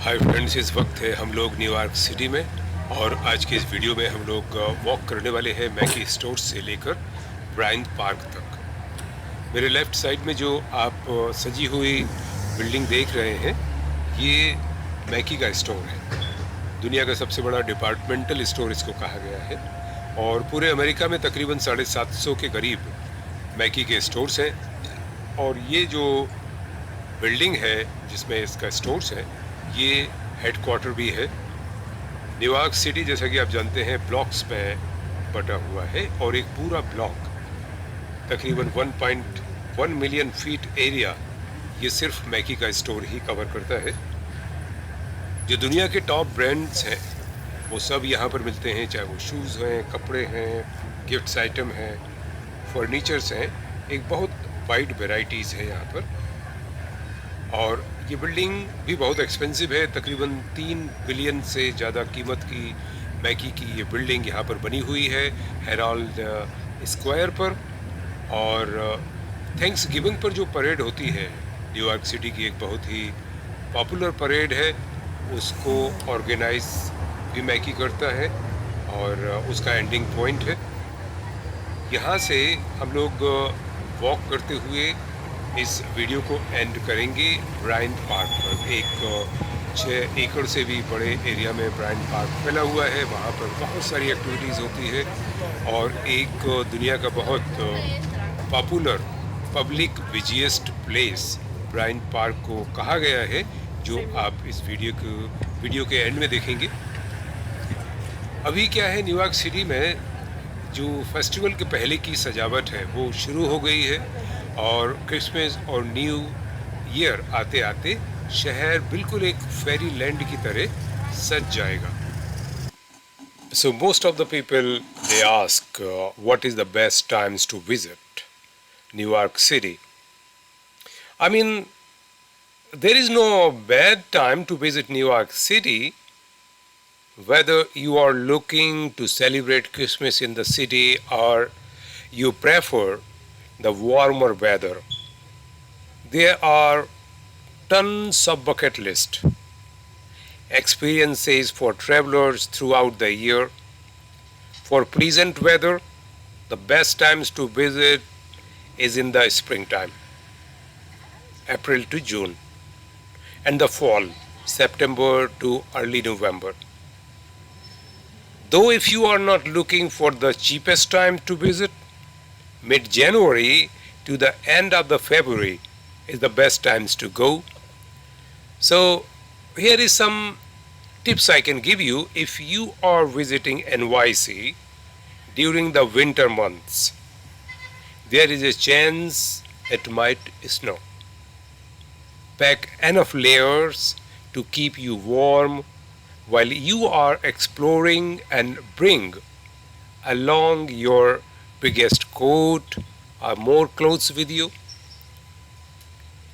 Hi friends, इस वक्त है हम लोग न्यूयॉर्क सिटी में और आज के इस वीडियो में हम लोग वॉक करने वाले हैं मैकी स्टोर से लेकर ब्रायंट पार्क तक। मेरे लेफ्ट साइड में जो आप सजी हुई बिल्डिंग देख रहे हैं, ये मैकी का स्टोर है। दुनिया का सबसे बड़ा डिपार्टमेंटल स्टोर इसको कहा गया है और पूरे अमेरिका में तकरीबन 750 के करीब मैकी के स्टोर्स हैं। और ये जो बिल्डिंग है जिसमें इसका स्टोर्स है, ये हेडक्वार्टर भी है। न्यूयॉर्क सिटी जैसा कि आप जानते हैं ब्लॉक्स में बटा हुआ है और एक पूरा ब्लॉक तकरीबन 1.1 मिलियन फीट एरिया ये सिर्फ मैकी का स्टोर ही कवर करता है। जो दुनिया के टॉप ब्रांड्स हैं वो सब यहाँ पर मिलते हैं, चाहे वो शूज़ हैं, कपड़े हैं, गिफ्ट्स आइटम हैं, फर्नीचर्स हैं। एक बहुत वाइड वेराइटीज़ है यहाँ पर। और ये बिल्डिंग भी बहुत एक्सपेंसिव है, तकरीबन 3 बिलियन से ज़्यादा कीमत की मैकी की ये बिल्डिंग यहाँ पर बनी हुई है हेराल्ड स्क्वायर पर। और थैंक्स गिविंग पर जो परेड होती है न्यूयॉर्क सिटी की, एक बहुत ही पॉपुलर परेड है, उसको ऑर्गेनाइज भी मैकी करता है और उसका एंडिंग पॉइंट है। यहाँ से हम लोग वॉक करते हुए इस वीडियो को एंड करेंगे ब्रायंट पार्क पर। एक 6 एकड़ से भी बड़े एरिया में ब्रायंट पार्क फैला हुआ है। वहाँ पर बहुत सारी एक्टिविटीज़ होती है और एक दुनिया का बहुत popular public busiest place Bryant park को कहा गया है, जो आप इस वीडियो के एंड में देखेंगे। अभी क्या है, न्यूयॉर्क सिटी में जो फेस्टिवल के पहले की सजावट है वो शुरू हो गई है और क्रिसमस और न्यू ईयर आते आते शहर बिल्कुल एक फेरी लैंड की तरह सज जाएगा। So most of the people they ask what is the best times to visit New York City. I mean, there is no bad time to visit New York City. Whether you are looking to celebrate Christmas in the city or you prefer the warmer weather, there are tons of bucket list experiences for travelers throughout the year. For pleasant weather, the best times to visit is in the springtime, April to June, and the fall, September to early November. Though if you are not looking for the cheapest time to visit, mid-January to the end of the February is the best times to go. So here is some tips I can give you if you are visiting NYC during the winter months. There is a chance it might snow. Pack enough layers to keep you warm while you are exploring and bring along your biggest coat or more clothes with you.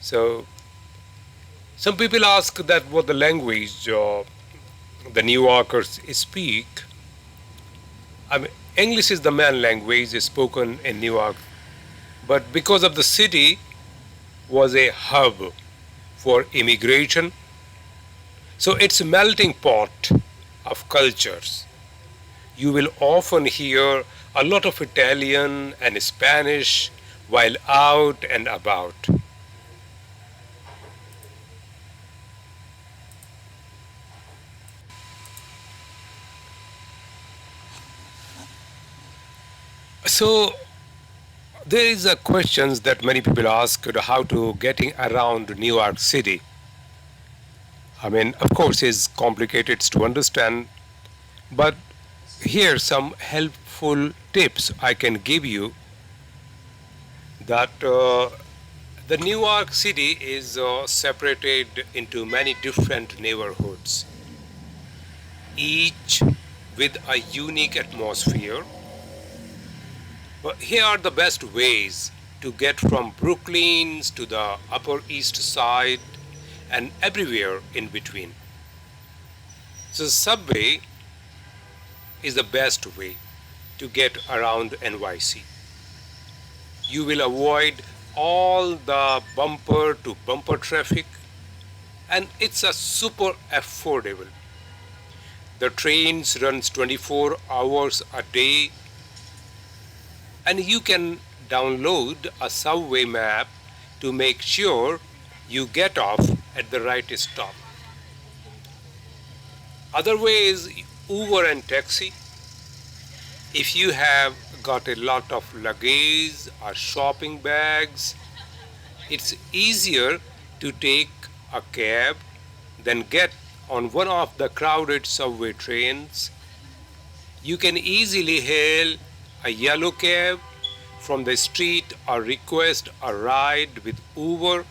So some people ask that what the language the New Yorkers speak. I mean, English is the main language spoken in New York, but because of the city was a hub for immigration, so it's a melting pot of cultures. You will often hear a lot of Italian and Spanish while out and about. So there is a questions that many people ask, how to getting around New York City. I mean, of course, it's complicated to understand, but here some helpful tips I can give you. That the New York City is separated into many different neighborhoods, each with a unique atmosphere. But here are the best ways to get from Brooklyn to the Upper East Side and everywhere in between. So subway is the best way to get around NYC. You will avoid all the bumper to bumper traffic and it's a super affordable. The trains runs 24 hours a day, and you can download a subway map to make sure you get off at the right stop. Other way is Uber and taxi. If you have got a lot of luggage or shopping bags, it's easier to take a cab than get on one of the crowded subway trains. You can easily hail a yellow cab from the street or request a ride with Uber,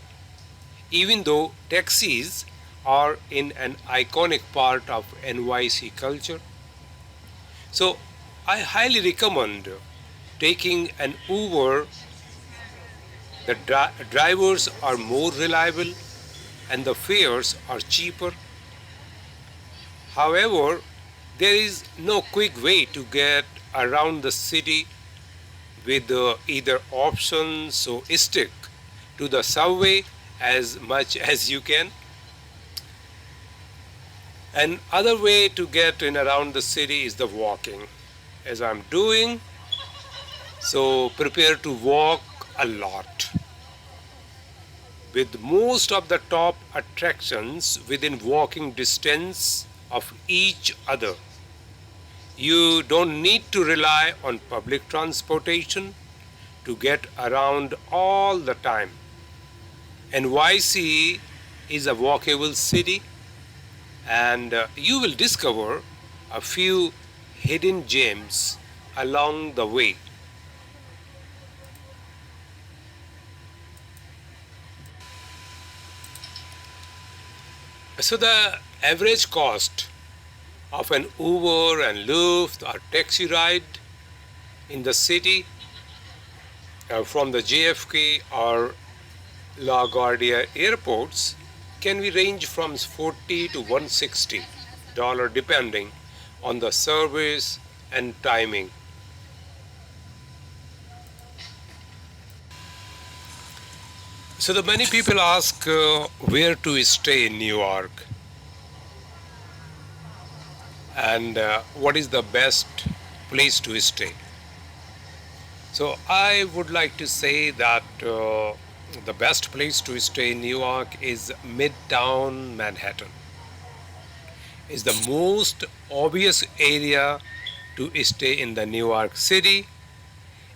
even though taxis are in an iconic part of NYC culture. So I highly recommend taking an Uber. The drivers are more reliable and the fares are cheaper. However, there is no quick way to get around the city with either option, so stick to the subway as much as you can. Another way to get in around the city is the walking, as I'm doing. So prepare to walk a lot, with most of the top attractions within walking distance of each other. You don't need to rely on public transportation to get around all the time. NYC is a walkable city, and you will discover a few hidden gems along the way. So, the average cost of an Uber and Lyft or taxi ride in the city from the JFK or LaGuardia airports can be range from 40 to $160 depending on the service and timing. So the many people ask where to stay in New York and what is the best place to stay. So I would like to say that the best place to stay in New York is Midtown Manhattan. Is the most obvious area to stay in the New York City.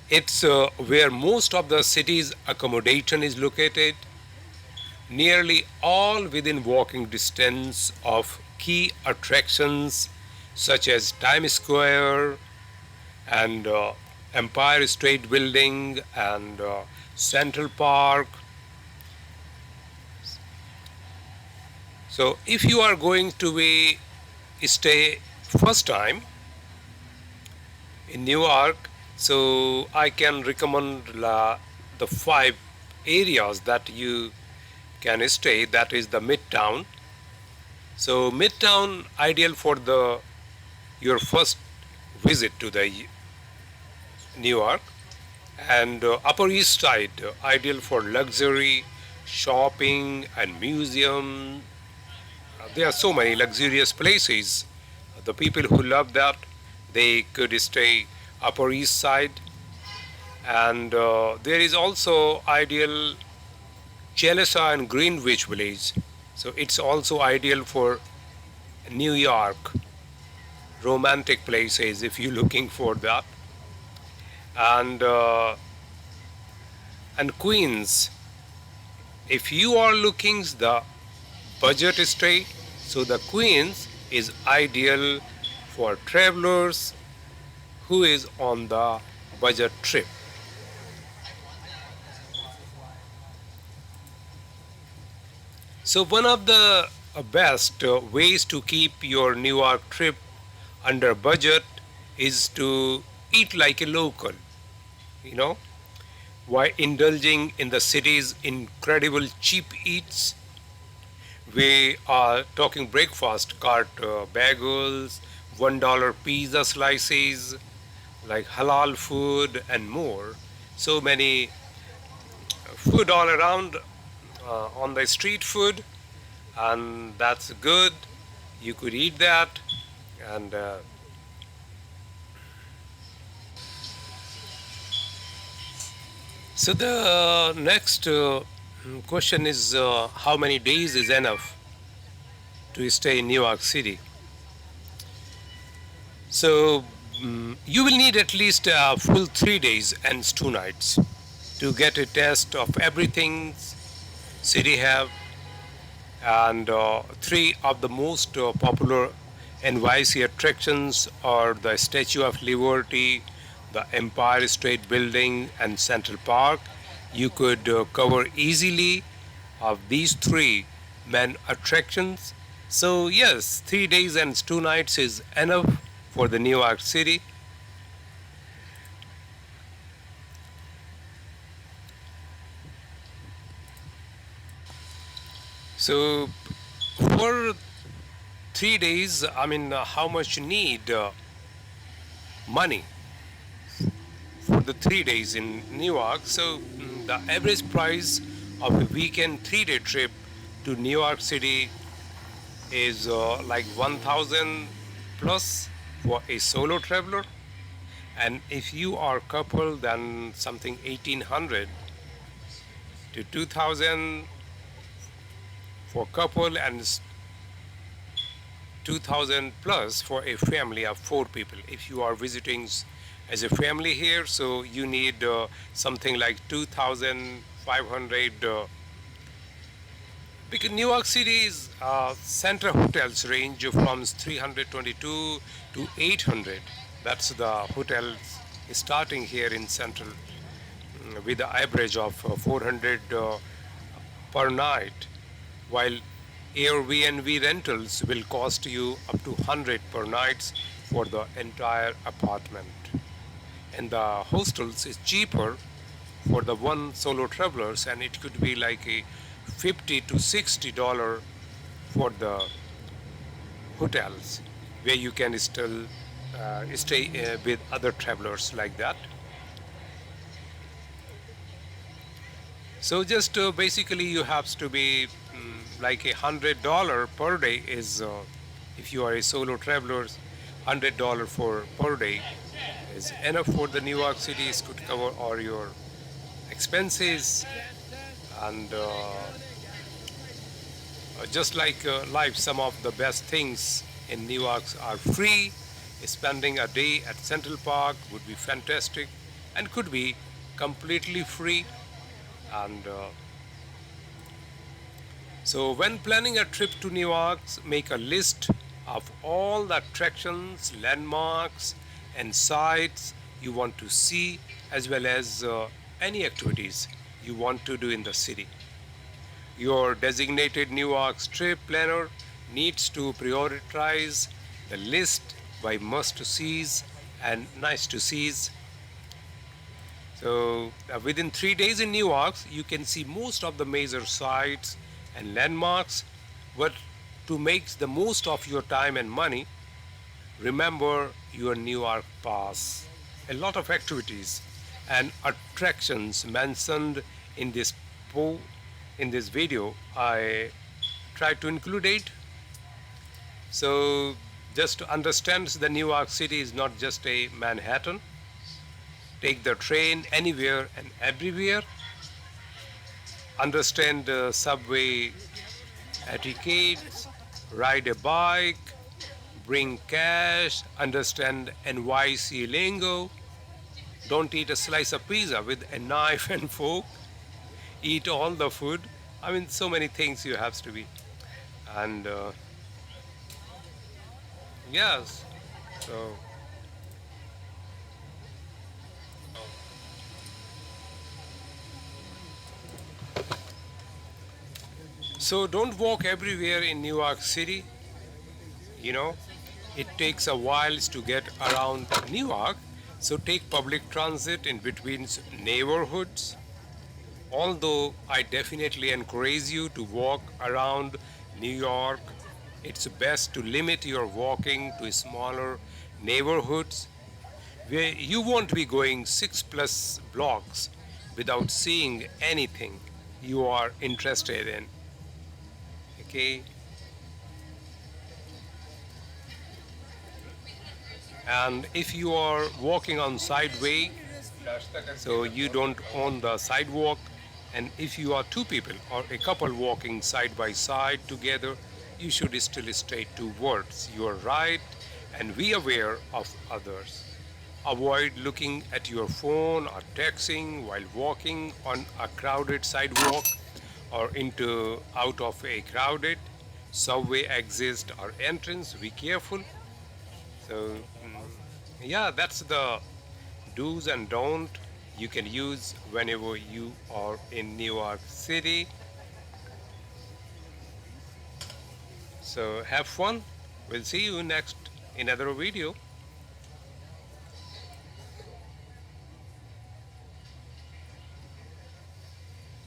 It's where most of the city's accommodation is located, nearly all within walking distance of key attractions such as Times Square and Empire State Building and Central Park. So if you are going to be stay first time in New York, so I can recommend the five areas that you can stay. That is the Midtown. So Midtown ideal for the your first visit to the New York, and Upper East Side ideal for luxury shopping and museum. There are so many luxurious places. The people who love that, they could stay Upper East Side, and there is also ideal Chelisa and Greenwich Village. So it's also ideal for New York romantic places if you're looking for that, and Queens. If you are looking the budget stay, so the Queens is ideal for travelers who is on the budget trip. So one of the best ways to keep your New York trip under budget is to eat like a local, you know, while indulging in the city's incredible cheap eats. We are talking breakfast cart bagels, $1 pizza slices, like halal food and more. So many food all around on the street food. and that's good. You could eat that. And so the next question is how many days is enough to stay in New York City? So you will need at least a full 3 days and 2 nights to get a taste of everything city have, and three of the most popular NYC attractions are the Statue of Liberty, the Empire State Building, and Central Park. You could cover easily of these three main attractions. So yes, 3 days and 2 nights is enough for the New York City. So for 3 days, I mean, how much you need money for the 3 days in New York? So the average price of a weekend 3 day trip to New York City is like 1,000 plus for a solo traveler, and if you are couple, then something 1,800 to 2,000 for couple, and 2,000 plus for a family of 4 people. If you are visiting as a family here, so you need something like 2,500. Because New York City's center hotels range from 322 to 800. That's the hotels starting here in central, with the average of 400 per night, while Airbnb rentals will cost you up to 100 per night for the entire apartment. And the hostels is cheaper for the one solo travelers, and it could be like a 50 to $60 for the hotels, where you can still stay with other travelers like that. So just basically you have to be like $100 per day is if you are a solo traveler, $100 for per day is enough for the New York City. It could cover all your expenses, and just like life, some of the best things in New York are free. Spending a day at Central Park would be fantastic and could be completely free. And so, when planning a trip to New York, make a list of all the attractions, landmarks, and sites you want to see, as well as any activities you want to do in the city. Your designated New York trip planner needs to prioritize the list by must sees and nice to sees. So, within 3 days in New York, you can see most of the major sites and landmarks. But to make the most of your time and money, remember your New York pass. A lot of activities and attractions mentioned in this in this video, I try to include it. So, just to understand, the New York City is not just a Manhattan. Take the train anywhere and everywhere. Understand the subway etiquette. Ride a bike. Bring cash. Understand NYC lingo. Don't eat a slice of pizza with a knife and fork. Eat all the food. I mean, so many things you have to be. And yes, so don't walk everywhere in New York City. You know, it takes a while to get around New York. So take public transit in between neighborhoods. Although I definitely encourage you to walk around New York, it's best to limit your walking to smaller neighborhoods where you won't be going 6+ blocks without seeing anything you are interested in. Okay. And if you are walking on sideway, so you don't own the sidewalk, and if you are two people or a couple walking side by side together, you should still stay towards your right and be aware of others. Avoid looking at your phone or texting while walking on a crowded sidewalk or into out of a crowded subway exit or entrance. Be careful. So yeah, that's the do's and don't you can use whenever you are in New York City. So have fun. We'll see you next in another video.